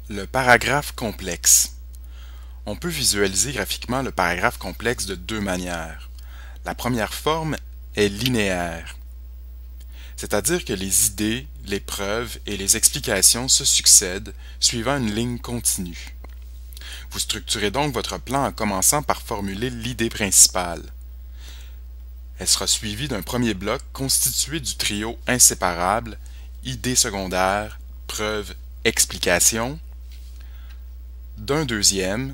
Le paragraphe complexe. On peut visualiser graphiquement le paragraphe complexe de deux manières. La première forme est linéaire, c'est-à-dire que les idées, les preuves et les explications se succèdent suivant une ligne continue. Vous structurez donc votre plan en commençant par formuler l'idée principale. Elle sera suivie d'un premier bloc constitué du trio inséparable idée secondaire, preuve, explication, d'un deuxième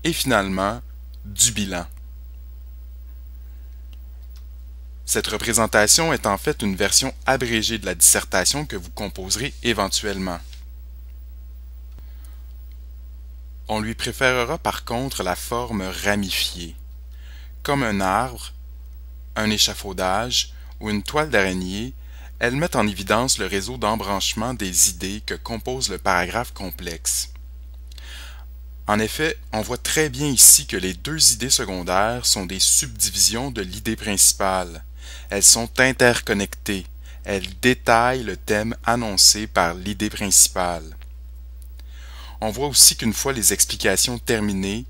et finalement du bilan. Cette représentation est en fait une version abrégée de la dissertation que vous composerez éventuellement. On lui préférera par contre la forme ramifiée, comme un arbre, un échafaudage ou une toile d'araignée. Elle met en évidence le réseau d'embranchement des idées que compose le paragraphe complexe. En effet, on voit très bien ici que les deux idées secondaires sont des subdivisions de l'idée principale. Elles sont interconnectées. Elles détaillent le thème annoncé par l'idée principale. On voit aussi qu'une fois les explications terminées,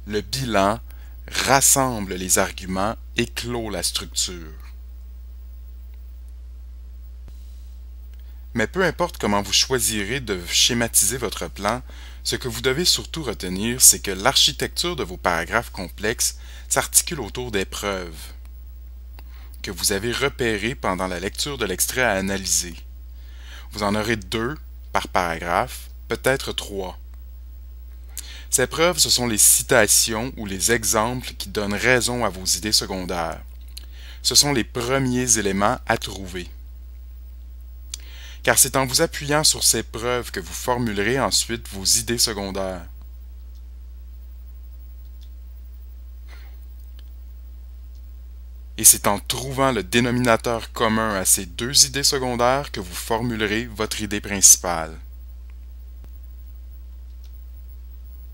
le bilan rassemble les arguments et clôt la structure. Mais peu importe comment vous choisirez de schématiser votre plan, ce que vous devez surtout retenir, c'est que l'architecture de vos paragraphes complexes s'articule autour des preuves que vous avez repérées pendant la lecture de l'extrait à analyser. Vous en aurez 2 par paragraphe, peut-être 3. Ces preuves, ce sont les citations ou les exemples qui donnent raison à vos idées secondaires. Ce sont les premiers éléments à trouver. Car c'est en vous appuyant sur ces preuves que vous formulerez ensuite vos idées secondaires. Et c'est en trouvant le dénominateur commun à ces deux idées secondaires que vous formulerez votre idée principale.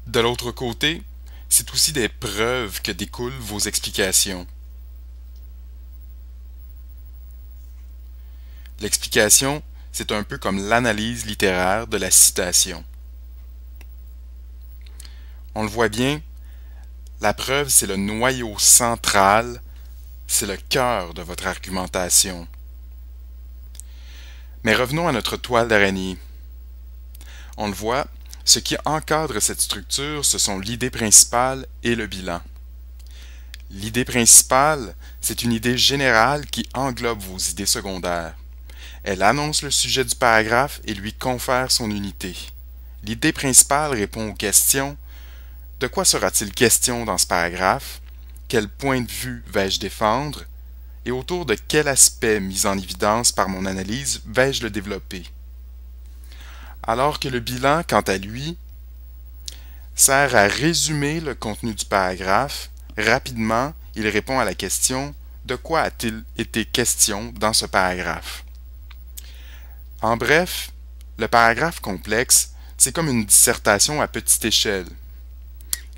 De l'autre côté, c'est aussi des preuves que découlent vos explications. L'explication, c'est un peu comme l'analyse littéraire de la citation. On le voit bien, la preuve, c'est le noyau central, c'est le cœur de votre argumentation. Mais revenons à notre toile d'araignée. On le voit, ce qui encadre cette structure, ce sont l'idée principale et le bilan. L'idée principale, c'est une idée générale qui englobe vos idées secondaires. Elle annonce le sujet du paragraphe et lui confère son unité. L'idée principale répond aux questions: de quoi sera-t-il question dans ce paragraphe? Quel point de vue vais-je défendre? Et autour de quel aspect mis en évidence par mon analyse vais-je le développer? Alors que le bilan, quant à lui, sert à résumer le contenu du paragraphe. Rapidement, il répond à la question: de quoi a-t-il été question dans ce paragraphe? En bref, le paragraphe complexe, c'est comme une dissertation à petite échelle.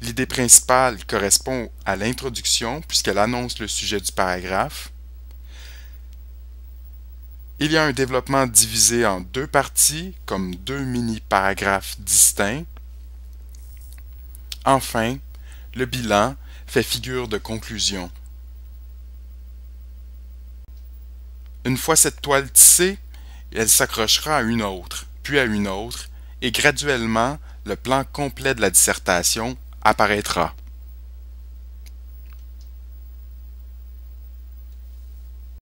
L'idée principale correspond à l'introduction puisqu'elle annonce le sujet du paragraphe. Il y a un développement divisé en deux parties, comme deux mini-paragraphes distincts. Enfin, le bilan fait figure de conclusion. Une fois cette toile tissée, elle s'accrochera à une autre, puis à une autre, et graduellement, le plan complet de la dissertation apparaîtra.